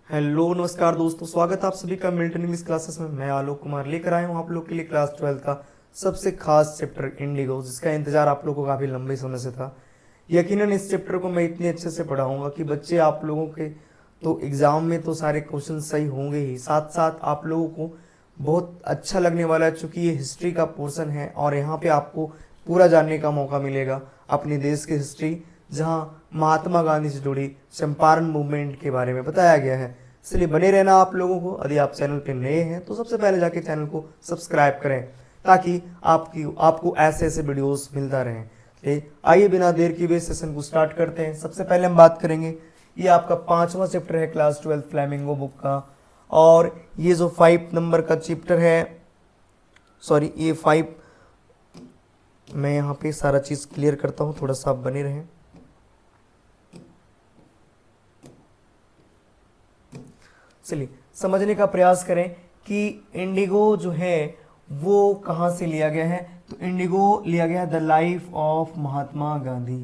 Hello नमस्कार दोस्तों, स्वागत है आप सभी का मिल्टन इंग्लिश क्लासेस में। मैं आलोक कुमार लेकर आया हूँ आप लोग के लिए क्लास 12 का सबसे खास चैप्टर इंडिगो, जिसका इंतजार आप लोगों को काफ़ी लंबे समय से था। यकीनन इस चैप्टर को मैं इतने अच्छे से पढ़ाऊंगा कि बच्चे आप लोगों के तो एग्ज़ाम में तो सारे क्वेश्चन सही होंगे ही, साथ साथ आप लोगों को बहुत अच्छा लगने वाला है, चूँकि ये हिस्ट्री का पोर्शन है और यहाँ पे आपको पूरा जानने का मौका मिलेगा अपने देश की हिस्ट्री, जहाँ महात्मा गांधी से जुड़ी चंपारण मूवमेंट के बारे में बताया गया है। इसलिए बने रहना आप लोगों को। यदि आप चैनल पे नए हैं तो सबसे पहले जाके चैनल को सब्सक्राइब करें, ताकि आपको ऐसे ऐसे वीडियोस मिलता रहे। आइए बिना देर की हुए सेशन को स्टार्ट करते हैं। सबसे पहले हम बात करेंगे, ये आपका 5वां चैप्टर है क्लास 12 फ्लैमिंगो बुक का, और ये जो 5 नंबर का चैप्टर है, सॉरी ये 5, मैं यहाँ पे सारा चीज़ क्लियर करता हूँ, थोड़ा सा आप बने रहें। चलिए समझने का प्रयास करें कि इंडिगो जो है वो कहाँ से लिया गया है। तो इंडिगो लिया गया है the life of Mahatma Gandhi.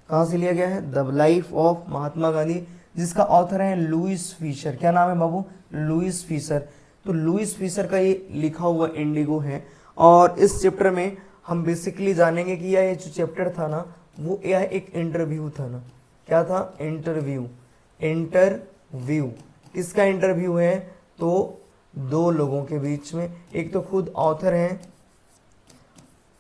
कहाँ से लिया गया है? The life of Mahatma Gandhi, जिसका ऑथर है लुइस फिशर। क्या नाम है बाबू? Louis Fischer. तो लुइस फिशर का ये लिखा हुआ इंडिगो है, और इस चैप्टर में हम बेसिकली जानेंगे कि यह जो चैप्टर था ना, वो यह एक इंटरव्यू था ना। क्या था? इंटरव्यू। इंटरव्यू किसका इंटरव्यू है? तो दो लोगों के बीच में, एक तो खुद ऑथर हैं,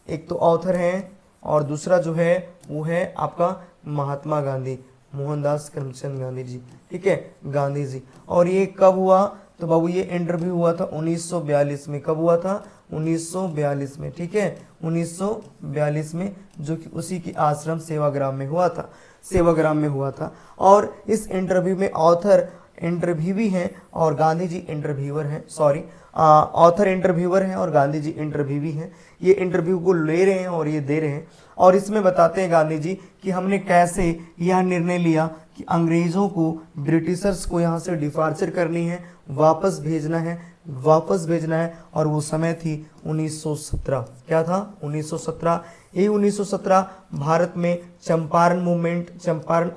एक तो ऑथर हैं, और दूसरा जो है वो है आपका महात्मा गांधी, मोहनदास करमचंद गांधी जी। ठीक है, गांधी जी। और ये कब हुआ? तो बाबू ये इंटरव्यू हुआ था 1942 में। कब हुआ था? 1942 में। ठीक है, 1942 में, जो कि उसी की आश्रम सेवाग्राम में हुआ था। सेवाग्राम में हुआ था। और इस इंटरव्यू में ऑथर इंटरव्यूवी हैं और गांधी जी इंटरव्यूअर हैं। सॉरी, ऑथर इंटरव्यूअर हैं और गांधी जी इंटरव्यूवी हैं। ये इंटरव्यू को ले रहे हैं और ये दे रहे हैं, और इसमें बताते हैं गांधी जी कि हमने कैसे यह निर्णय लिया कि अंग्रेज़ों को, ब्रिटिशर्स को यहाँ से डिपार्चर करनी है, वापस भेजना है, वापस भेजना है। और वो समय थी 1917। क्या था? 1917। ये 1917 भारत में चंपारण मूवमेंट, चंपारण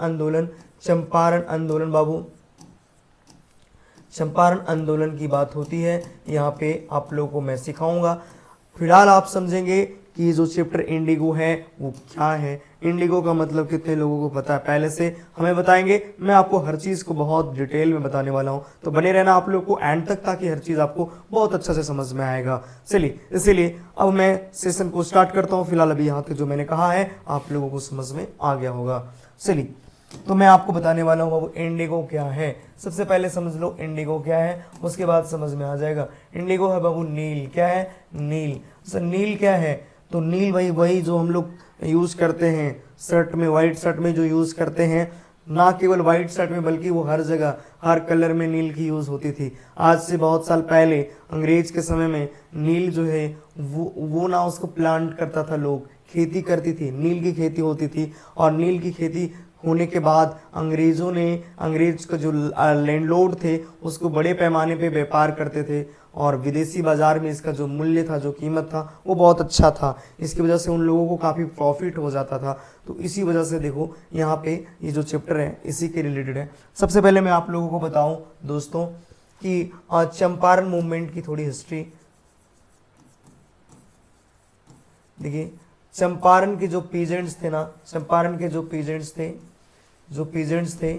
आंदोलन बाबू, चंपारण आंदोलन की बात होती है। यहाँ पे आप लोगों को मैं सिखाऊंगा। फिलहाल आप समझेंगे कि ये जो चैप्टर इंडिगो है वो क्या है। इंडिगो का मतलब कितने लोगों को पता है पहले से? हमें बताएंगे। मैं आपको हर चीज़ को बहुत डिटेल में बताने वाला हूँ, तो बने रहना आप लोग को एंड तक, ताकि हर चीज़ आपको बहुत अच्छा से समझ में आएगा। चलिए, इसीलिए अब मैं सेशन को स्टार्ट करता हूँ। फिलहाल अभी यहाँ तक जो मैंने कहा है आप लोगों को समझ में आ गया होगा। चलिए, तो मैं आपको बताने वाला हूँ बाबू इंडिगो क्या है। सबसे पहले समझ लो इंडिगो क्या है, उसके बाद समझ में आ जाएगा। इंडिगो है बाबू नील। क्या है? नील। सर नील क्या है? तो नील वही जो हम लोग यूज़ करते हैं शर्ट में, वाइट शर्ट में जो यूज़ करते हैं, ना केवल वाइट शर्ट में बल्कि वो हर जगह, हर कलर में नील की यूज़ होती थी। आज से बहुत साल पहले अंग्रेज के समय में नील जो है वो ना उसको प्लांट करता था, लोग खेती करती थी, नील की खेती होती थी। और नील की खेती होने के बाद अंग्रेज़ों ने, अंग्रेज का जो लैंडलॉर्ड थे उसको बड़े पैमाने पे व्यापार करते थे, और विदेशी बाज़ार में इसका जो मूल्य था, जो कीमत था, वो बहुत अच्छा था। इसकी वजह से उन लोगों को काफ़ी प्रॉफिट हो जाता था। तो इसी वजह से देखो यहाँ पे ये जो चैप्टर है इसी के रिलेटेड है। सबसे पहले मैं आप लोगों को बताऊँ दोस्तों कि चंपारण मूवमेंट की थोड़ी हिस्ट्री। देखिए, चंपारण के जो पीजेंट्स थे ना, चंपारण के जो पीजेंट्स थे,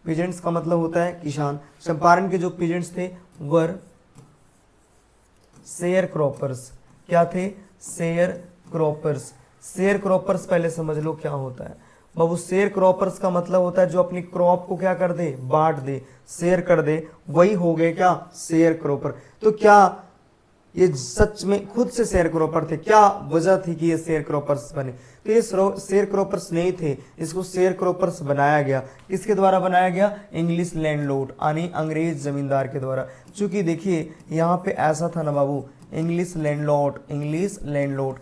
पीजेंट्स का मतलब होता है किसान। चंपारण के जो पीजेंट्स थे वर शेयर क्रॉपर्स। क्या थे? Share croppers. शेयर क्रॉपर्स पहले समझ लो क्या होता है बाबू। शेयर क्रॉपर्स का मतलब होता है जो अपनी क्रॉप को क्या कर दे? बांट दे, शेयर कर दे, वही हो गए क्या? Share cropper. तो क्या ये सच में खुद से शेयर क्रॉपर थे? क्या वजह थी कि ये शेयर क्रॉपर्स बने? तो ये शेयर क्रॉपर्स नहीं थे, इसको शेयर क्रॉपर्स बनाया गया। किसके द्वारा बनाया गया? इंग्लिश लैंडलॉर्ड, यानी अंग्रेज जमींदार के द्वारा। क्योंकि देखिए यहाँ पे ऐसा था ना बाबू, इंग्लिश लैंडलॉर्ड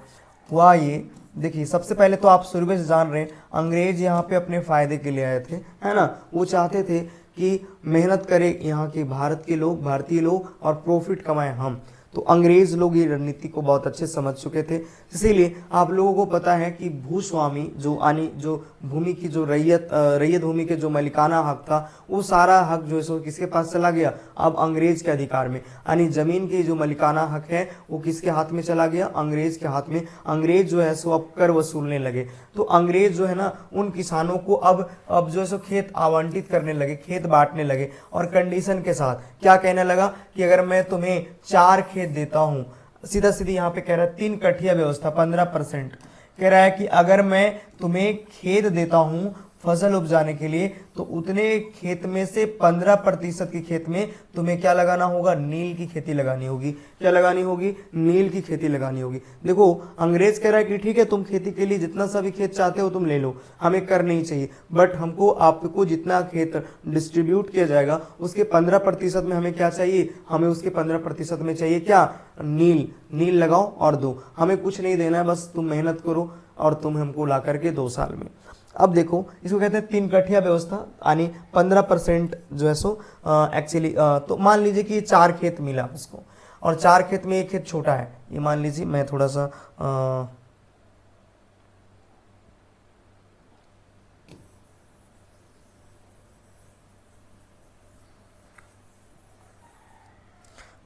हुआ ये। देखिए सबसे पहले तो आप शुरू में से जान रहे हैं, अंग्रेज यहाँ पे अपने फायदे के लिए आए थे, है ना। वो चाहते थे कि मेहनत करें यहाँ के भारत के लोग, भारतीय लोग, और प्रॉफिट कमाएं हम। तो अंग्रेज लोग ये रणनीति को बहुत अच्छे समझ चुके थे। इसीलिए आप लोगों को पता है कि भूस्वामी जो भूमि की जो रैयत भूमि के जो मालिकाना हक था, वो सारा हक जो है सो किसके पास चला गया, अब अंग्रेज के अधिकार में। यानी जमीन की जो मालिकाना हक है वो किसके हाथ में चला गया, अंग्रेज के हाथ में। अंग्रेज जो है सो अब कर वसूलने लगे। तो अंग्रेज जो है ना उन किसानों को अब जो है सो खेत आवंटित करने लगे, खेत बांटने लगे, और कंडीशन के साथ क्या कहने लगा कि अगर मैं तुम्हें 4 खेत देता हूं, सीधा सीधी यहाँ पे कह रहा है 3 कठिया व्यवस्था 15%, कह रहा है कि अगर मैं तुम्हें खेत देता हूं फसल उपजाने के लिए, तो उतने खेत में से 15% की खेत में तुम्हें क्या लगाना होगा, नील की खेती लगानी होगी। क्या लगानी होगी, नील की खेती लगानी होगी। देखो अंग्रेज कह रहा है कि ठीक है तुम खेती के लिए जितना सा भी खेत चाहते हो तुम ले लो, हमें कर नहीं चाहिए, बट हमको आपको जितना खेत डिस्ट्रीब्यूट किया जाएगा उसके 15% में हमें क्या चाहिए, हमें उसके 15% में चाहिए क्या, नील लगाओ और दो, हमें कुछ नहीं देना है, बस तुम मेहनत करो और तुम हमको ला करके 2 साल में। अब देखो इसको कहते हैं 3 कठिया व्यवस्था, यानी 15% जो है सो एक्चुअली तो मान लीजिए कि 4 खेत मिला उसको, और 4 खेत में एक खेत छोटा है, ये मान लीजिए मैं थोड़ा सा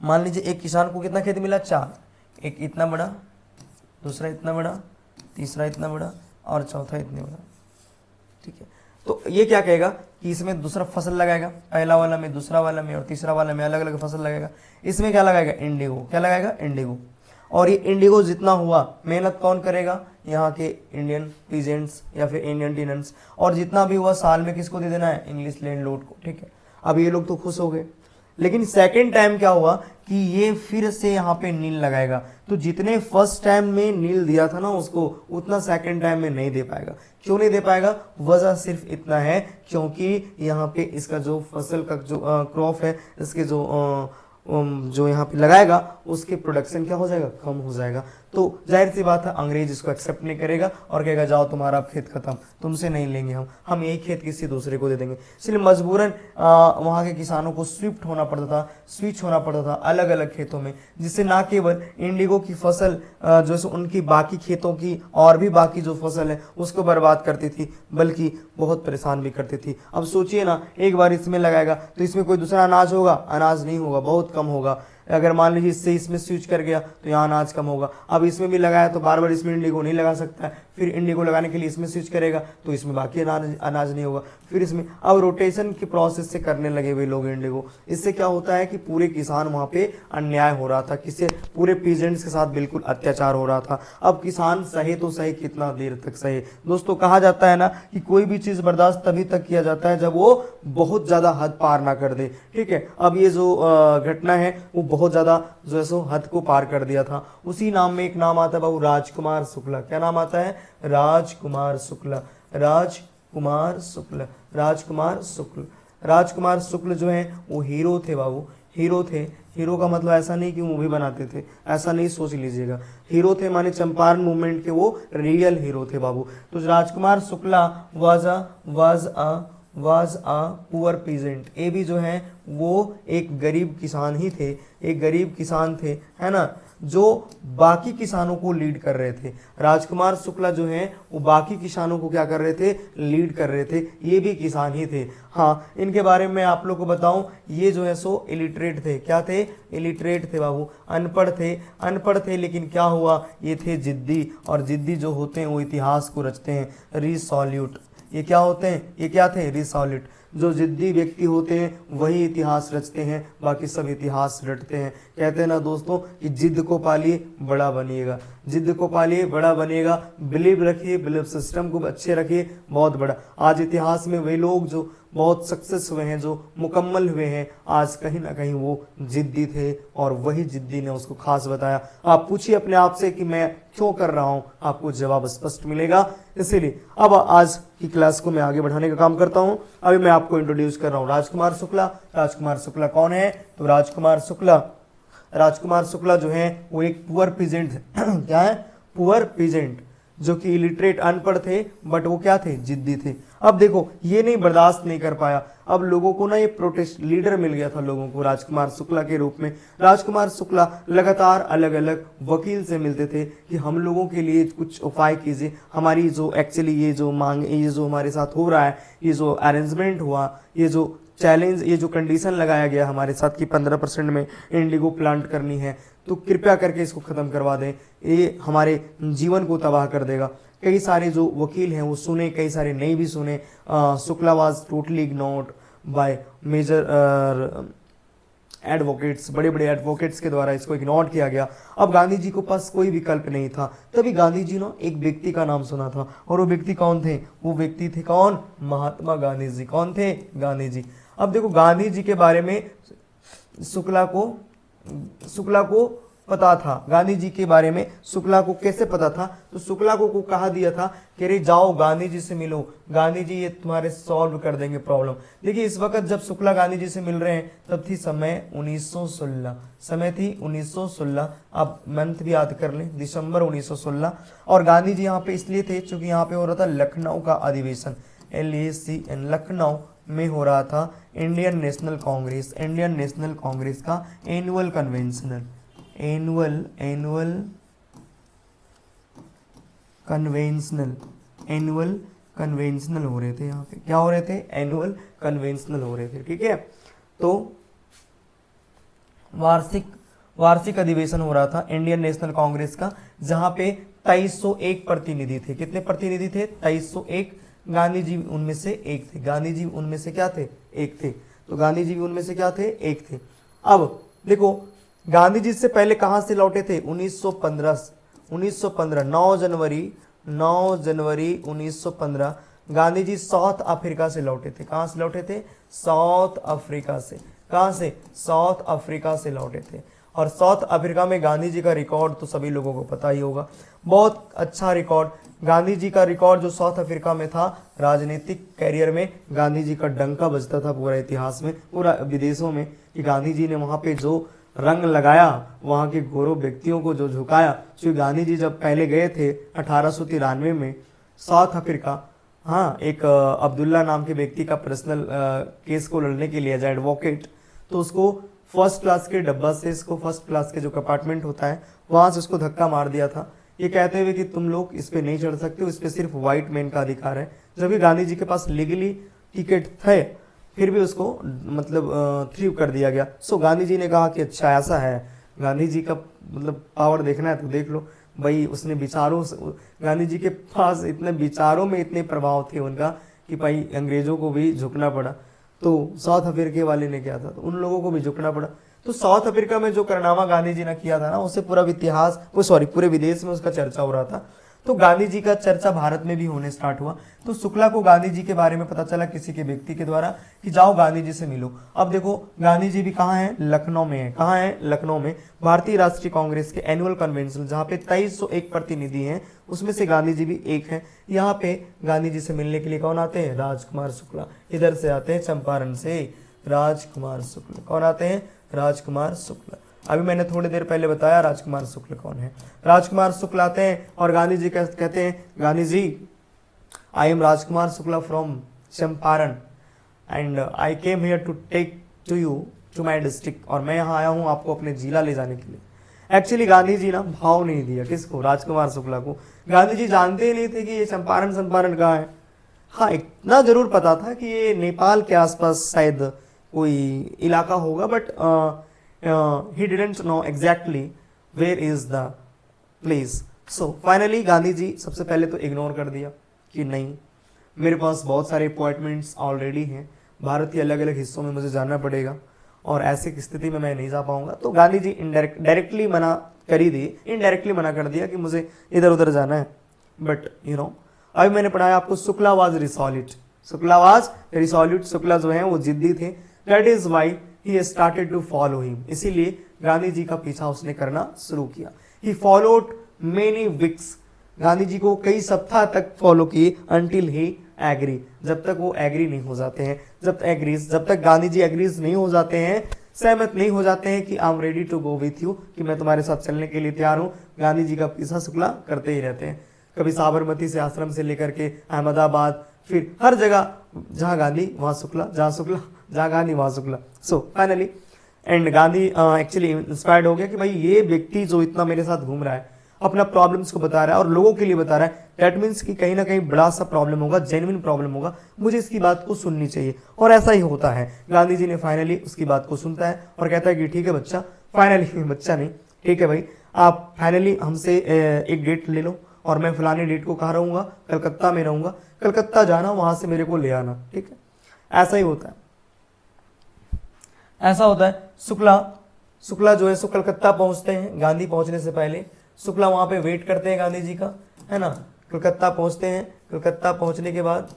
मान लीजिए एक किसान को कितना खेत मिला, 4, एक इतना बड़ा, दूसरा इतना बड़ा, तीसरा इतना बड़ा और चौथा इतने बड़ा। ठीक है, तो ये क्या कहेगा कि इसमें दूसरा फसल लगाएगा, पहला वाला में, दूसरा वाला में और तीसरा वाला में अलग अलग फसल लगाएगा। इसमें क्या लगाएगा, इंडिगो। क्या लगाएगा, इंडिगो। और ये इंडिगो जितना हुआ मेहनत कौन करेगा, यहाँ के इंडियन पीजेंट्स या फिर इंडियन टेनेंट्स, और जितना भी हुआ साल में किसको दे देना है, इंग्लिश लैंडलॉर्ड को। ठीक है, अब ये लोग तो खुश हो गए। लेकिन सेकेंड टाइम क्या हुआ कि ये फिर से यहाँ पे नील लगाएगा, तो जितने फर्स्ट टाइम में नील दिया था ना उसको, उतना सेकेंड टाइम में नहीं दे पाएगा। क्यों नहीं दे पाएगा, वजह सिर्फ इतना है क्योंकि यहाँ पे इसका जो फसल का जो क्रॉप है, इसके जो यहाँ पे लगाएगा उसके प्रोडक्शन क्या हो जाएगा, कम हो जाएगा। तो जाहिर सी बात है अंग्रेज इसको एक्सेप्ट नहीं करेगा और कहेगा जाओ तुम्हारा खेत खत्म, तुमसे नहीं लेंगे हम यही खेत किसी दूसरे को दे देंगे। इसलिए मजबूरन वहाँ के किसानों को स्विफ्ट होना पड़ता था, स्विच होना पड़ता था अलग अलग खेतों में, जिससे ना केवल इंडिगो की फसल जो है उनकी बाकी खेतों की और भी बाकी जो फसल है उसको बर्बाद करती थी, बल्कि बहुत परेशान भी करती थी। अब सोचिए ना, एक बार इसमें लगाएगा तो इसमें कोई दूसरा अनाज होगा, अनाज नहीं होगा, बहुत कम होगा। अगर मान लीजिए इससे इसमें स्विच कर गया तो यहाँ अनाज कम होगा। अब इसमें भी लगाया तो बार बार इसमें इंडिगो नहीं लगा सकता है, फिर इंडिगो लगाने के लिए इसमें स्विच करेगा तो इसमें बाकी अनाज नहीं होगा, फिर इसमें अब रोटेशन की प्रोसेस से करने लगे वे लोग इंडिगो। इससे क्या होता है कि पूरे किसान वहाँ पे अन्याय हो रहा था, किससे, पूरे पीजेंट्स के साथ बिल्कुल अत्याचार हो रहा था। अब किसान सहे तो सही, कितना देर तक सहे। दोस्तों कहा जाता है ना कि कोई भी चीज़ बर्दाश्त तभी तक किया जाता है जब वो बहुत ज़्यादा हद पार ना कर दे। ठीक है, अब ये जो घटना है वो बहुत ज़्यादा जो है सो हद को पार कर दिया था। उसी नाम में एक नाम आता है बाबू, राजकुमार शुक्ला। क्या नाम आता है, राजकुमार शुक्ला, राजकुमार शुक्ल, राजकुमार शुक्ल। राजकुमार शुक्ल जो है वो हीरो थे बाबू, हीरो थे। हीरो का मतलब ऐसा नहीं कि मूवी बनाते थे, ऐसा नहीं सोच लीजिएगा। हीरो थे माने चंपारण मूवमेंट के वो रियल हीरो थे बाबू। तो Rajkumar Shukla was a poor peasant. ये भी जो है वो एक गरीब किसान ही थे, एक गरीब किसान थे, है ना, जो बाकी किसानों को लीड कर रहे थे। राजकुमार शुक्ला जो हैं वो बाकी किसानों को क्या कर रहे थे, लीड कर रहे थे। ये भी किसान ही थे। हाँ, इनके बारे में आप लोग को बताऊं, ये जो है सो इलिटरेट थे। क्या थे, इलिटरेट थे बाबू, अनपढ़ थे। अनपढ़ थे लेकिन क्या हुआ, ये थे जिद्दी, और जिद्दी जो होते हैं वो इतिहास को रचते हैं, रिसॉल्यूट। ये क्या होते हैं, ये क्या थे, रिसॉल्यूट। जो जिद्दी व्यक्ति होते हैं वही इतिहास रचते हैं, बाकी सब इतिहास रटते हैं। कहते हैं ना दोस्तों कि जिद को पालिए बड़ा बनिएगा, जिद को पालिए बड़ा बनिएगा। बिलीव रखिए, बिलीव सिस्टम को अच्छे रखिए, बहुत बड़ा। आज इतिहास में वे लोग जो बहुत सक्सेस हुए हैं, जो मुकम्मल हुए हैं, आज कहीं ना कहीं वो जिद्दी थे, और वही जिद्दी ने उसको खास बताया। आप पूछिए अपने आप से कि मैं क्यों कर रहा हूं, आपको जवाब स्पष्ट मिलेगा। इसीलिए अब आज की क्लास को मैं आगे बढ़ाने का काम करता हूं। अभी मैं आपको इंट्रोड्यूस कर रहा हूं राजकुमार शुक्ला। राजकुमार शुक्ला कौन है, तो राजकुमार शुक्ला जो है वो एक पुअर पीजेंट क्या है, पुअर पीजेंट। जो कि इलिटरेट अनपढ़ थे, बट वो क्या थे, जिद्दी थे। अब देखो ये नहीं बर्दाश्त नहीं कर पाया, अब लोगों को ना ये प्रोटेस्ट लीडर मिल गया था लोगों को राजकुमार शुक्ला के रूप में। राजकुमार शुक्ला लगातार अलग अलग वकील से मिलते थे कि हम लोगों के लिए कुछ उपाय कीजिए, हमारी जो एक्चुअली ये जो मांग, ये जो हमारे साथ हो रहा है, ये जो अरेंजमेंट हुआ, ये जो चैलेंज, ये जो कंडीशन लगाया गया हमारे साथ कि 15% में इंडिगो प्लांट करनी है, तो कृपया करके इसको ख़त्म करवा दें, ये हमारे जीवन को तबाह कर देगा। कई सारे जो वकील हैं वो सुने, कई सारे नहीं भी सुने। Shukla was totally ignored by major advocates, बड़े बड़े एडवोकेट्स के द्वारा इसको इग्नोर किया गया। अब गांधी जी को पास कोई विकल्प नहीं था। तभी गांधी जी ने एक व्यक्ति का नाम सुना था, और वो व्यक्ति कौन थे, वो व्यक्ति थे कौन, महात्मा गांधी जी। कौन थे, गांधी जी। अब देखो गांधी जी के बारे में शुक्ला को पता था, गांधी जी के बारे में शुक्ला को कैसे पता था, तो शुक्ला को कहा दिया था कि अरे जाओ गांधी जी से मिलो, गांधी जी ये तुम्हारे सॉल्व कर देंगे प्रॉब्लम। देखिए इस वक्त जब शुक्ला गांधी जी से मिल रहे हैं तब थी समय 1916, समय थी 1916। आप मंथ भी याद कर लें, दिसंबर 1916। और गांधी जी यहाँ पे इसलिए थे क्योंकि यहाँ पे हो रहा था लखनऊ का अधिवेशन, LACN, लखनऊ में हो रहा था Indian national Congress, Indian national Congress का एनुअल कन्वेंशनल, एनुअल कन्वेंशनल हो रहे थे। यहाँ पे क्या हो रहे थे, एनुअल कन्वेंशनल हो रहे थे, ठीक है। तो वार्षिक अधिवेशन हो रहा था इंडियन नेशनल कांग्रेस का, जहां पे 2301 प्रतिनिधि थे। कितने प्रतिनिधि थे, 2301। गांधी जी उनमें से एक थे, गांधी जी उनमें से क्या थे, एक थे। तो गांधी जी भी उनमें से क्या थे, एक थे। अब देखो गांधी जी से पहले कहां से लौटे थे, 1915 9 जनवरी 1915 गांधी जी साउथ अफ्रीका से लौटे थे। कहां से लौटे थे, साउथ अफ्रीका से। कहां से, साउथ अफ्रीका से लौटे थे। और साउथ अफ्रीका में गांधी जी का रिकॉर्ड तो सभी लोगों को पता ही होगा, बहुत अच्छा रिकॉर्ड। गांधी जी का रिकॉर्ड जो साउथ अफ्रीका में था, राजनीतिक कैरियर में गांधी जी का डंका बजता था पूरा इतिहास में, पूरा विदेशों में, कि गांधी जी ने वहां पे जो रंग लगाया, वहां के गोरों व्यक्तियों को जो झुकाया। क्योंकि गांधी जी जब पहले गए थे 1893 में साउथ अफ्रीका, हाँ, एक अब्दुल्ला नाम के व्यक्ति का पर्सनल केस को लड़ने के लिए एज एडवोकेट, तो उसको फर्स्ट क्लास के डब्बा से, इसको फर्स्ट क्लास के जो कंपार्टमेंट होता है वहां से उसको धक्का मार दिया था, ये कहते हुए कि तुम लोग इस पे नहीं चढ़ सकते हो, इस पे सिर्फ व्हाइट मैन का अधिकार है। जबकि गांधी जी के पास लीगली टिकट थे, फिर भी उसको मतलब थ्रू कर दिया गया। सो गांधी जी ने कहा कि अच्छा ऐसा है, गांधी जी का मतलब पावर देखना है तो देख लो भाई। उसने विचारों से, गांधी जी के पास इतने विचारों में इतने प्रभाव थे उनका कि भाई अंग्रेजों को भी झुकना पड़ा। तो साउथ अफ्रीका वाले ने क्या था, तो उन लोगों को भी झुकना पड़ा। तो साउथ अफ्रीका में जो कारनामा गांधी जी ने किया था ना, उससे पूरा इतिहास, पूरे विदेश में उसका चर्चा हो रहा था। तो गांधी जी का चर्चा भारत में भी होने स्टार्ट हुआ। तो शुक्ला को गांधी जी के बारे में पता चला किसी के व्यक्ति के द्वारा कि जाओ गांधी जी से मिलो। अब देखो गांधी जी भी कहाँ हैं, लखनऊ में है। कहाँ है, लखनऊ में। भारतीय राष्ट्रीय कांग्रेस के एनुअल कन्वेंशन जहाँ पे 2301 प्रतिनिधि हैं, उसमें से गांधी जी भी एक हैं। यहाँ पे गांधी जी से मिलने के लिए कौन आते हैं, राजकुमार शुक्ला। इधर से आते हैं चंपारण से राजकुमार शुक्ला। कौन आते हैं, राजकुमार शुक्ला। अभी मैंने थोड़ी देर पहले बताया राजकुमार शुक्ल कौन है। राजकुमार शुक्ल आते हैं और गांधी जी कहते हैं, Gandhi ji I am Rajkumar Shukla from Champaran and I came here to take to you to my district, और मैं यहाँ आया हूँ आपको अपने जिला ले जाने के लिए। एक्चुअली गांधी जी ना भाव नहीं दिया किसको, राजकुमार शुक्ला को। गांधी जी जानते ही नहीं थे कि ये चंपारण कहाँ है। हाँ, इतना जरूर पता था कि ये नेपाल के आसपास शायद कोई इलाका होगा, but he didn't know exactly where is the place. So finally Gandhi ji सबसे पहले तो इग्नोर कर दिया कि नहीं, मेरे पास बहुत सारे अपॉइंटमेंट्स ऑलरेडी हैं, भारत के अलग अलग हिस्सों में मुझे जाना पड़ेगा और ऐसी स्थिति में मैं नहीं जा पाऊंगा। तो गांधी जी डायरेक्टली मना कर ही दी, इनडायरेक्टली मना कर दिया कि मुझे इधर उधर जाना है। बट अभी मैंने पढ़ाया आपको, शुक्ला वाज रिसोल्यूट, शुक्ला जो है वो जिद्दी थे। That is why he started to follow him, इसीलिए गांधी जी का पीछा उसने करना शुरू किया। he followed many weeks, Gandhi ji को कई सप्ताह तक फॉलो किए until he agree, जब तक वो एग्री नहीं हो जाते हैं। जब तक गांधी जी एग्रीज नहीं हो जाते हैं, सहमत नहीं हो जाते हैं कि I am ready to go with you, कि मैं तुम्हारे साथ चलने के लिए तैयार हूँ, गांधी जी का पीछा शुक्ला करते ही रहते हैं। कभी साबरमती से आश्रम से लेकर के अहमदाबाद, फिर हर जगह जहाँ गांधी वहाँ शुक्ला, जहाँ गांधी वहाँ Shukla. So finally and Gandhi actually inspired हो गया कि भाई ये व्यक्ति जो इतना मेरे साथ घूम रहा है, अपना प्रॉब्लम्स को बता रहा है और लोगों के लिए बता रहा है, दैट मीन्स कि कहीं ना कहीं बड़ा सा प्रॉब्लम होगा, जेन्युइन प्रॉब्लम होगा, मुझे इसकी बात को सुननी चाहिए। और ऐसा ही होता है, गांधी जी ने फाइनली उसकी बात को सुनता है और कहता है कि ठीक है बच्चा, फाइनली बच्चा नहीं, ठीक है भाई, आप फाइनली हमसे एक डेट ले लो और मैं फलानी डेट को कहाँ रहूँगा, कलकत्ता में रहूँगा, कलकत्ता जाना, वहाँ से मेरे को ले आना, ठीक है। ऐसा ही होता है, ऐसा होता है। शुक्ला जो है सो कलकत्ता पहुंचते हैं। गांधी पहुंचने से पहले शुक्ला वहां पे वेट करते हैं गांधी जी का, है ना। कलकत्ता पहुंचते हैं, कलकत्ता पहुंचने के बाद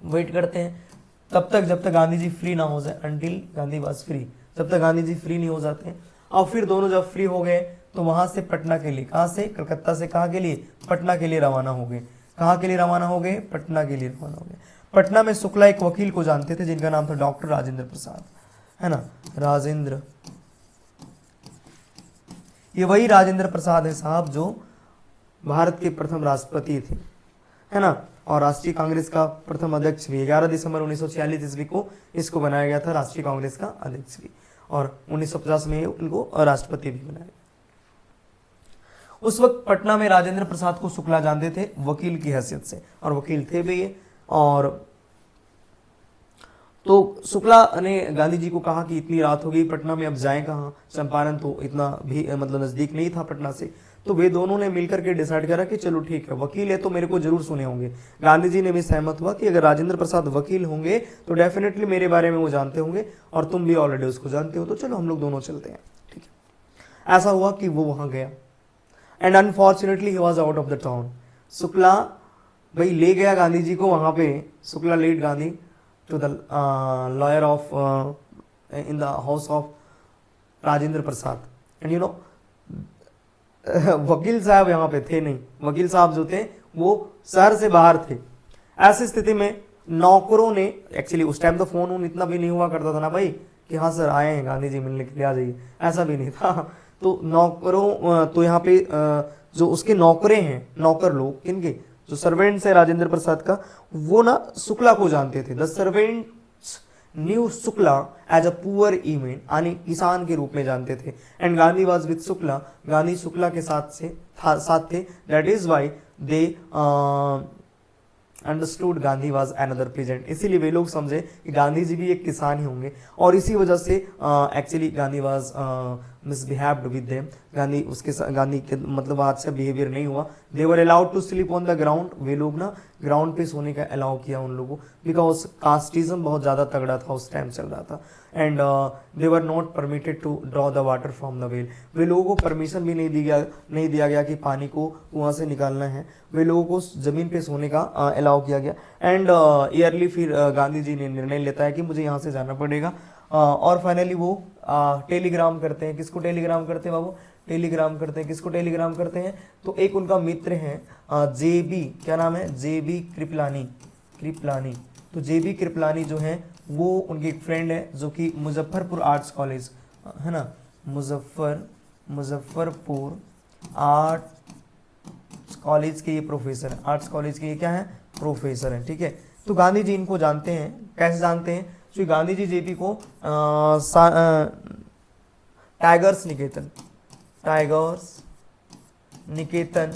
वेट करते हैं तब तक जब तक गांधी जी फ्री ना हो जाए, अंटिल गांधी वाज फ्री, जब तक गांधी जी फ्री नहीं हो जाते हैं। और फिर दोनों जब फ्री हो गए तो वहां से पटना के लिए, कहाँ से, कलकत्ता से कहाँ के लिए, पटना के लिए रवाना हो गए। कहाँ के लिए रवाना हो गए, पटना के लिए रवाना हो गए। पटना में शुक्ला एक वकील को जानते थे जिनका नाम था डॉक्टर राजेंद्र प्रसाद, है ना, राजेंद्र। ये वही राजेंद्र प्रसाद है साहब जो भारत के प्रथम राष्ट्रपति थे, है ना, और राष्ट्रीय कांग्रेस का प्रथम अध्यक्ष भी। 11 दिसंबर 1946 ईस्वी को इसको बनाया गया था राष्ट्रीय कांग्रेस का अध्यक्ष भी, और 1950 में उनको राष्ट्रपति भी बनाया। उस वक्त पटना में राजेंद्र प्रसाद को शुक्ला जानते थे वकील की हैसियत से, और वकील थे भी ये। और तो शुक्ला ने गांधी जी को कहा कि इतनी रात हो गई, पटना में अब जाएं कहाँ, चंपारण तो इतना भी मतलब नजदीक नहीं था पटना से। तो वे दोनों ने मिलकर के डिसाइड करा कि चलो ठीक है, वकील है तो मेरे को जरूर सुने होंगे। गांधी जी ने भी सहमत हुआ कि अगर राजेंद्र प्रसाद वकील होंगे तो डेफिनेटली मेरे बारे में वो जानते होंगे, और तुम भी ऑलरेडी उसको जानते हो, तो चलो हम लोग दोनों चलते हैं, ठीक है। ऐसा हुआ कि वो वहां गया, and unfortunately he was out of the town. Shukla भाई ले गया गांधी जी को वहां पे, Shukla led Gandhi to the lawyer of in the house of Rajendra Prasad, and you know वकील साहब यहाँ पे थे नहीं, वकील साहब जो थे वो शहर से बाहर थे। ऐसी स्थिति में नौकरों ने, एक्चुअली उस टाइम तो फोन इतना भी नहीं हुआ करता था ना भाई कि हाँ सर आए हैं गांधी जी मिलने के लिए, आ जाइए, ऐसा भी नहीं था। तो नौकरों, तो यहाँ पे जो उसके नौकरे हैं, नौकर लोग, किनके, जो सर्वेंट्स है राजेंद्र प्रसाद का, वो ना शुक्ला को जानते थे। The servants knew Shukla as a poor yeoman, यानी किसान के रूप में जानते थे। And Gandhi was with Shukla, Gandhi Shukla के साथ थे। That is why they understood Gandhi was another present, इसीलिए वे लोग समझे कि गांधी जी भी एक किसान ही होंगे, और इसी वजह से actually Gandhi was misbehaved with them. Gandhi के मतलब अच्छा बिहेवियर नहीं हुआ। They were allowed to sleep on the ground, वे लोग ना ग्राउंड पे सोने का अलाउ किया उन लोगों, बिकॉज कास्टिज्म बहुत ज़्यादा तगड़ा था उस टाइम चल रहा था। And they were not permitted to draw the water from the well, वे लोगों को परमिशन भी नहीं दिया गया कि पानी को कुआं से निकालना है, वे लोगों को ज़मीन पे सोने का अलाउ किया गया। एंड ईयरली फिर गांधी जी ने निर्णय लेता है कि मुझे यहाँ से जाना पड़ेगा, और फाइनली वो टेलीग्राम करते हैं। किसको टेलीग्राम करते हैं बाबू, टेलीग्राम करते हैं, किसको टेलीग्राम करते हैं, तो एक उनका मित्र है जेबी, क्या नाम है, जेबी कृपलानी। तो जेबी कृपलानी जो है वो उनकी एक फ्रेंड है जो कि मुजफ्फरपुर आर्ट्स कॉलेज, है ना, मुजफ्फरपुर आर्ट्स कॉलेज के ये प्रोफेसर है, आर्ट्स कॉलेज के ये क्या है, प्रोफेसर है, ठीक है। तो गांधी जी इनको जानते हैं, कैसे जानते हैं, तो गांधी जी जेपी को टाइगर्स निकेतन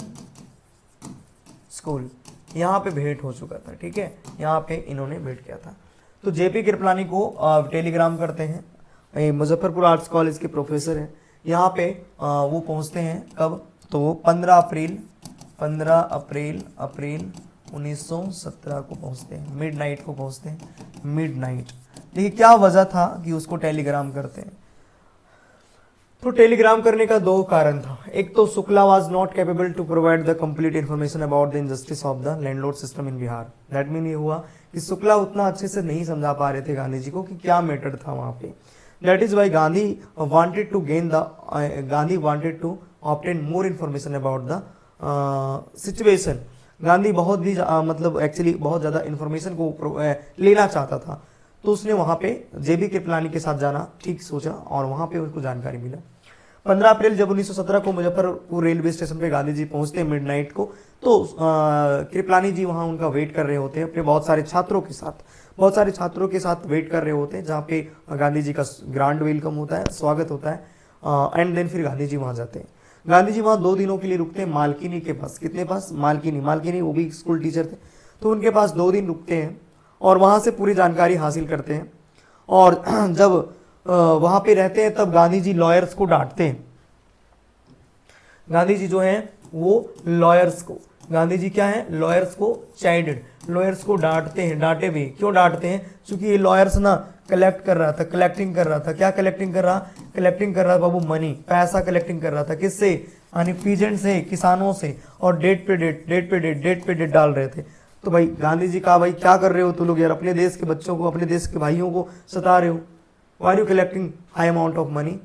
स्कूल, यहाँ पे भेंट हो चुका था, ठीक है, यहाँ पे इन्होंने भेंट किया था। तो जेपी कृपलानी को टेलीग्राम करते हैं, मुजफ्फरपुर आर्ट्स कॉलेज के प्रोफेसर हैं, यहाँ पे वो पहुँचते हैं कब, तो 15 अप्रैल 1917 को पहुँचते हैं, मिडनाइट को पहुँचते हैं, मिडनाइट। देखिए क्या वजह था कि उसको टेलीग्राम करते हैं, तो टेलीग्राम करने का दो कारण था। एक तो Shukla was not capable to provide the complete information about the injustice of the landlord system in Bihar. That mean ये हुआ कि शुक्ला उतना अच्छे से नहीं समझा पा रहे थे गांधी जी को कि क्या मैटर था वहां पे। That is why Gandhi wanted to obtain more information about the situation. Gandhi बहुत भी मतलब एक्चुअली बहुत ज़्यादा इन्फॉर्मेशन को लेना चाहता था, तो उसने वहाँ पे जेबी कृपलानी के साथ जाना ठीक सोचा, और वहाँ पे उसको जानकारी मिला। 15 अप्रैल जब 1917 को मुजफ्फरपुर रेलवे स्टेशन पे गांधी जी पहुंचते हैं मिडनाइट को, तो कृपलानी जी वहां उनका वेट कर रहे होते हैं अपने बहुत सारे छात्रों के साथ वेट कर रहे होते हैं, जहाँ पे गांधी जी का ग्रांड वेलकम होता है, स्वागत होता है। एंड देन फिर गांधी जी वहां जाते हैं। गांधी जी वहां 2 दिनों के लिए रुकते हैं मालकिनी के पास। कितने पास? मालकिनी वो भी स्कूल टीचर थे, तो उनके पास 2 दिन रुकते हैं और वहां से पूरी जानकारी हासिल करते हैं। और जब वहां पे रहते हैं तब गांधी जी लॉयर्स को डांटते हैं। गांधी जी जो हैं वो लॉयर्स को, गांधी जी क्या है, लॉयर्स को चाइल्ड, लॉयर्स को डांटते हैं। डांटे भी क्यों डांटते हैं? क्योंकि ये लॉयर्स ना कलेक्टिंग कर रहा था। क्या कलेक्टिंग कर रहा बाबू? मनी, पैसा कलेक्टिंग कर रहा था। किससे? यानी पीजेंट से, किसानों से, और डेट पे डेट डाल रहे थे। तो भाई गांधी जी कहा, भाई क्या कर रहे हो तुम लोग यार, अपने देश के बच्चों को, अपने देश के भाइयों को सता रहे हो, why you collecting high amount of money,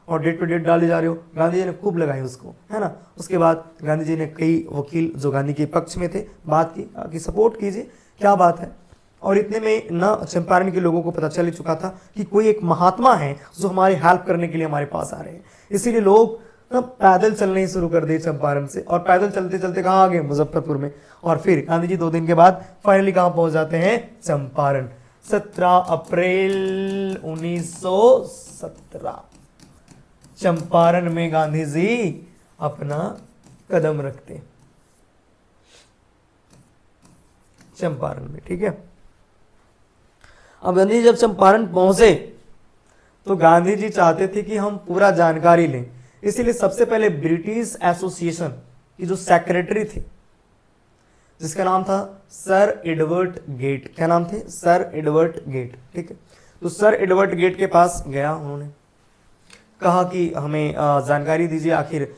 और डेट पे डेट डाले जा रहे हो। गांधी जी ने खूब लगाई उसको, है ना। उसके बाद गांधी जी ने कई वकील जो गांधी के पक्ष में थे बात की कि सपोर्ट कीजिए, क्या बात है। और इतने में ना चंपारण के लोगों को पता चल चुका था कि कोई एक महात्मा है जो हमारी हेल्प करने के लिए हमारे पास आ रहे हैं। इसीलिए लोग पैदल चलने ही शुरू कर दिए चंपारण से, और पैदल चलते चलते कहाँ आ गए? मुजफ्फरपुर में। और फिर गांधी जी 2 दिन के बाद फाइनली कहाँ पहुंच जाते हैं? चंपारण। 17 अप्रैल 1917 चंपारण में गांधी जी अपना कदम रखते, चंपारण में, ठीक है। अब गांधी जी जब चंपारण पहुंचे तो गांधी जी चाहते थे कि हम पूरा जानकारी लें, इसीलिए सबसे पहले ब्रिटिश एसोसिएशन की जो सेक्रेटरी थे, जिसका नाम था सर एडवर्ड गेट। क्या नाम थे? सर एडवर्ड गेट, ठीक है। तो सर एडवर्ड गेट के पास गया, उन्होंने कहा कि हमें जानकारी दीजिए, आखिर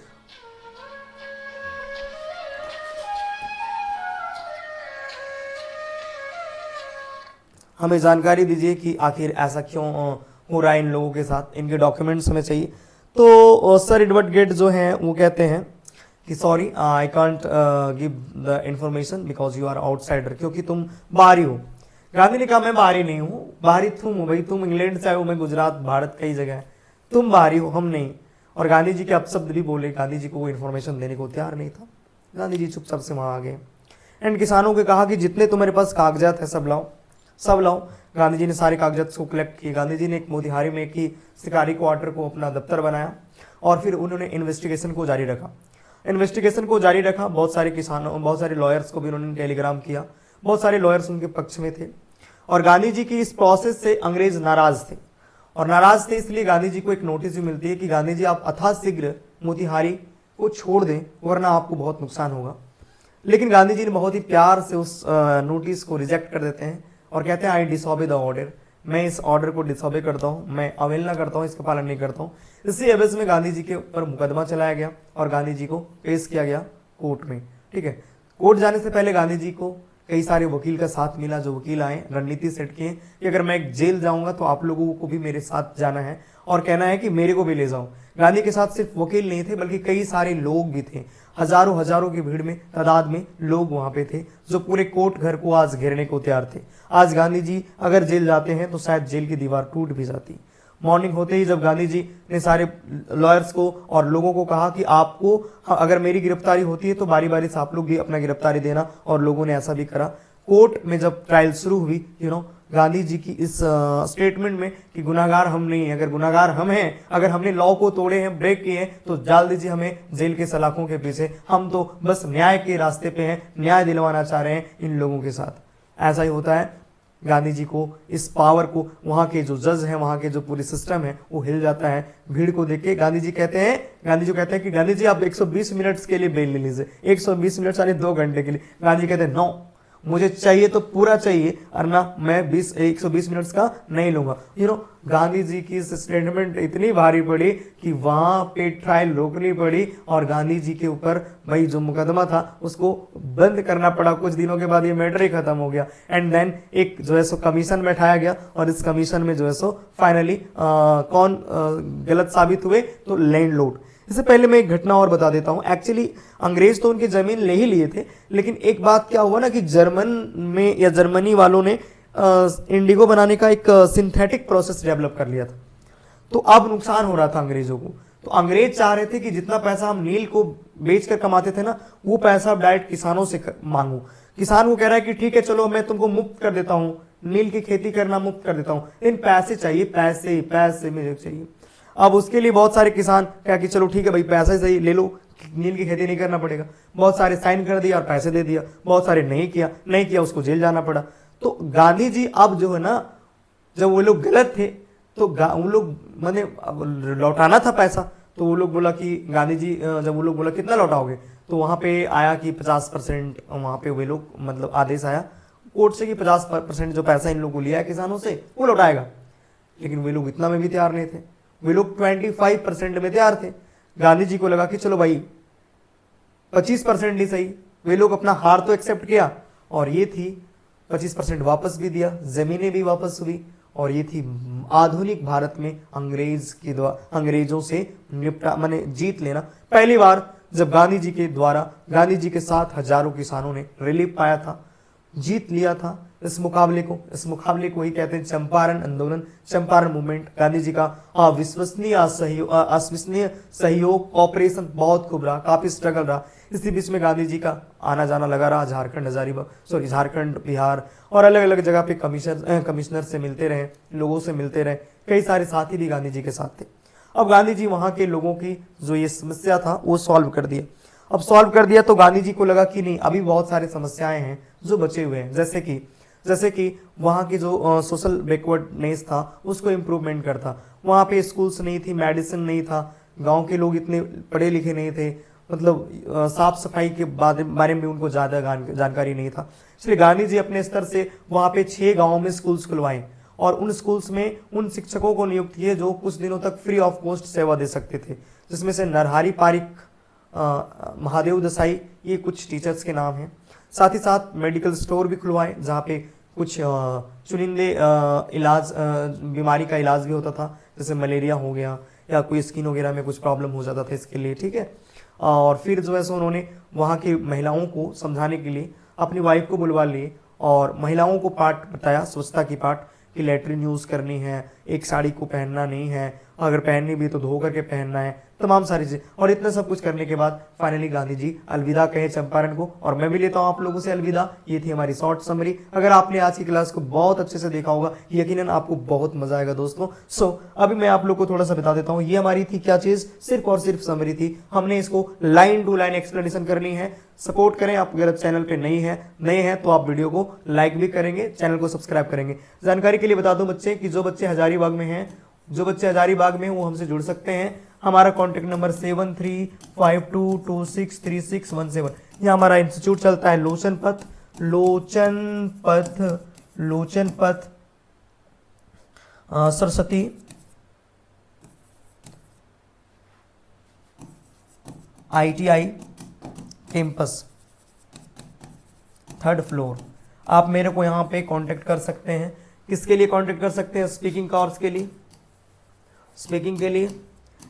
हमें जानकारी दीजिए कि आखिर ऐसा क्यों हो रहा है इन लोगों के साथ, इनके डॉक्यूमेंट्स हमें चाहिए। तो सर एडवर्ड गेट जो हैं वो कहते हैं कि sorry I can't give the information because you are outsider, क्योंकि तुम बाहरी हो। गांधी ने कहा मैं बाहरी नहीं हूँ, बाहरी तुम हो भाई, तुम इंग्लैंड से आए हो, मैं गुजरात, भारत कई जगह है, तुम बाहरी हो, हम नहीं। और गांधी जी के अपशब्द भी बोले, गांधी जी को वो इन्फॉर्मेशन देने को तैयार नहीं था। गांधी जी चुपचाप से वहां आ गए एंड किसानों को कहा कि जितने तुम्हारे पास कागजात है सब लाओ। गांधी जी ने सारे कागजात को कलेक्ट किए। गांधी जी ने एक मोतिहारी में एक ही शिकारी क्वार्टर को अपना दफ्तर बनाया और फिर उन्होंने इन्वेस्टिगेशन को जारी रखा। बहुत सारे किसानों, बहुत सारे लॉयर्स को भी उन्होंने टेलीग्राम किया, बहुत सारे लॉयर्स उनके पक्ष में थे। और गांधी जी की इस प्रोसेस से अंग्रेज नाराज थे, और नाराज थे इसलिए गांधी जी को एक नोटिस भी मिलती है कि गांधी जी आप अथाशीघ्र मोतिहारी को छोड़ दें, वरना आपको बहुत नुकसान होगा। लेकिन गांधी जी ने बहुत ही प्यार से उस नोटिस को रिजेक्ट कर देते हैं और कहते हैं आई डिसऑबे द ऑर्डर, मैं इस ऑर्डर को डिसऑबे करता हूँ, मैं अवहेलना करता हूँ, इसका पालन नहीं करता हूँ। इसी एवज में गांधी जी के ऊपर मुकदमा चलाया गया और गांधी जी को पेश किया गया कोर्ट में, ठीक है। कोर्ट जाने से पहले गांधी जी को कई सारे वकील का साथ मिला, जो वकील आए, रणनीति सेट किए कि अगर मैं जेल जाऊंगा तो आप लोगों को भी मेरे साथ जाना है और कहना है कि मेरे को भी ले जाओ। गांधी के साथ सिर्फ वकील नहीं थे बल्कि कई सारे लोग भी थे, हजारों की भीड़ में, तादाद में लोग वहां पे थे जो पूरे कोर्ट घर को आज घेरने को तैयार थे। आज गांधी जी अगर जेल जाते हैं तो शायद जेल की दीवार टूट भी जाती। मॉर्निंग होते ही जब गांधी जी ने सारे लॉयर्स को और लोगों को कहा कि आपको अगर मेरी गिरफ्तारी होती है तो बारी बारी से आप लोग भी अपना गिरफ्तारी देना, और लोगों ने ऐसा भी करा। कोर्ट में जब ट्रायल शुरू हुई, गांधी जी की इस स्टेटमेंट में कि गुनाहगार हम नहीं हैं, अगर गुनाहगार हम हैं, अगर हमने लॉ को तोड़े हैं, ब्रेक किए हैं, तो डाल दीजिए हमें जेल के सलाखों के पीछे, हम तो बस न्याय के रास्ते पे हैं, न्याय दिलवाना चाह रहे हैं इन लोगों के साथ। ऐसा ही होता है। गांधी जी को इस पावर को, वहां के जो जज हैं, वहां के जो पूरी सिस्टम है वो हिल जाता है भीड़ को देख के। गांधी जी कहते हैं कि गांधी जी आप 120 मिनट्स के लिए बेल ले लीजिए, 120 मिनट यानी 2 घंटे के लिए। गांधी कहते हैं नो, मुझे चाहिए तो पूरा चाहिए, वरना मैं 120 मिनट्स का नहीं लूंगा। गांधी जी की स्टेटमेंट इतनी भारी पड़ी कि वहां पे ट्रायल रोकनी पड़ी और गांधी जी के ऊपर भाई जो मुकदमा था उसको बंद करना पड़ा। कुछ दिनों के बाद ये मैटर ही खत्म हो गया एंड देन एक जो है सो कमीशन बैठाया गया और इस कमीशन में जो है सो फाइनली कौन गलत साबित हुए, तो लैंडलॉर्ड। इससे पहले मैं एक घटना और बता देता हूं। एक्चुअली अंग्रेज तो उनकी जमीन ले ही लिए थे, लेकिन एक बात क्या हुआ ना कि जर्मनी वालों ने इंडिगो बनाने का एक सिंथेटिक प्रोसेस डेवलप कर लिया था, तो अब नुकसान हो रहा था अंग्रेजों को। तो अंग्रेज चाह रहे थे कि जितना पैसा हम नील को बेचकर कमाते थे ना, वो पैसा अब डायरेक्ट किसानों से मांगू। किसान को कह रहा है कि ठीक है चलो मैं तुमको मुफ्त कर देता हूँ, नील की खेती करना मुफ्त कर देता हूँ, इन पैसे चाहिए, पैसे पैसे मुझे चाहिए। अब उसके लिए बहुत सारे किसान क्या कि चलो ठीक है भाई पैसा ही सही ले लो, नील की खेती नहीं करना पड़ेगा। बहुत सारे साइन कर दिया और पैसे दे दिया, बहुत सारे नहीं किया उसको जेल जाना पड़ा। तो गांधी जी अब जो है ना, जब वो लोग गलत थे तो वो लोग मैंने लौटाना था पैसा, तो वो लोग बोला कि गांधी जी जब वो लोग बोला कितना लौटाओगे, तो वहां पे आया कि 50%, वहां पे वे लोग मतलब आदेश आया कोर्ट से कि 50% जो पैसा इन लोगों को लिया है किसानों से वो लौटाएगा। लेकिन वे लोग इतना में भी तैयार नहीं थे, वे लोग 25% में तैयार थे। गांधी जी को लगा कि चलो भाई 25% ही सही, वे लोग अपना हार तो एक्सेप्ट किया और ये थी 25% वापस भी दिया, जमीनें भी वापस हुई, और ये थी आधुनिक भारत में अंग्रेजों से निपटा माने जीत लेना। पहली बार जब गांधी जी के द्वारा गांधी जी के साथ हजारों किसानों ने रिलीफ पाया था, जीत लिया था इस मुकाबले को ही कहते हैं चंपारण आंदोलन, चंपारण मूवमेंट। गांधी जी का अविश्वसनीय सहयोग कॉपरेशन बहुत खूब रहा, काफी स्ट्रगल रहा। इसी बीच में गांधी जी का आना जाना लगा रहा, झारखंड, बिहार और अलग अलग जगह पे कमिश्नर से मिलते रहे, लोगों से मिलते रहे। कई सारे साथी भी गांधी जी के साथ थे। अब गांधी जी वहां के लोगों की जो ये समस्या था वो सॉल्व कर दिया। अब सॉल्व कर दिया तो गांधी जी को लगा कि नहीं, अभी बहुत सारी समस्याएं हैं जो बचे हुए हैं, जैसे कि वहाँ की जो सोशल बैकवर्डनेस था उसको इम्प्रूवमेंट करता। वहाँ पे स्कूल्स नहीं थी, मेडिसिन नहीं था, गांव के लोग इतने पढ़े लिखे नहीं थे, मतलब साफ सफाई के बारे में उनको ज़्यादा जानकारी नहीं था। इसलिए गांधी जी अपने स्तर से वहाँ पे 6 गाँवों में स्कूल्स खुलवाए और उन स्कूल्स में उन शिक्षकों को नियुक्त किए जो कुछ दिनों तक फ्री ऑफ कॉस्ट सेवा दे सकते थे, जिसमें से नरहरि पारिक, महादेव देसाई, ये कुछ टीचर्स के नाम हैं। साथ ही साथ मेडिकल स्टोर भी खुलवाए जहाँ पे कुछ चुनिंदे बीमारी का इलाज भी होता था, जैसे मलेरिया हो गया या कोई स्किन वगैरह में कुछ प्रॉब्लम हो जाता था इसके लिए, ठीक है। और फिर जो है सो उन्होंने वहाँ की महिलाओं को समझाने के लिए अपनी वाइफ को बुलवा लिए और महिलाओं को पाठ बताया, स्वच्छता की पाठ, कि लेटरिन यूज़ करनी है, एक साड़ी को पहनना नहीं है, अगर पहननी भी तो धो करके पहनना है, तमाम सारी चीज़। और इतना सब कुछ करने के बाद फाइनली गांधी जी अलविदा कहे चंपारण को, और मैं भी लेता हूँ आप लोगों से अलविदा। ये थी हमारी शॉर्ट समरी। अगर आपने आज की क्लास को बहुत अच्छे से देखा होगा, यकीनन आपको बहुत मजा आएगा दोस्तों। सो अभी मैं आप लोग को थोड़ा सा बता देता हूँ, ये हमारी थी क्या चीज़, सिर्फ और सिर्फ समरी थी। हमने इसको लाइन टू लाइन एक्सप्लेनेशन करनी है। सपोर्ट करें, आप अगर चैनल पे नए हैं तो आप वीडियो को लाइक भी करेंगे, चैनल को सब्सक्राइब करेंगे। जानकारी के लिए बता दूं बच्चे कि जो बच्चे हजारीबाग में हैं वो हमसे जुड़ सकते हैं। हमारा कॉन्टेक्ट नंबर 7352263617। यह हमारा इंस्टीट्यूट चलता है लोचन पथ Saraswati ITI campus, 3rd floor. आप मेरे को यहाँ पे कांटेक्ट कर सकते हैं। किसके लिए कांटेक्ट कर सकते हैं? स्पीकिंग कोर्स के लिए,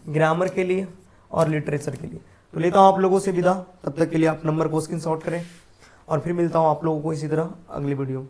ग्रामर के लिए और लिटरेचर के लिए। तो लेता हूँ आप लोगों से विदा, तब तक के लिए आप नंबर को स्क्रीनशॉट करें और फिर मिलता हूँ आप लोगों को इसी तरह अगली वीडियो।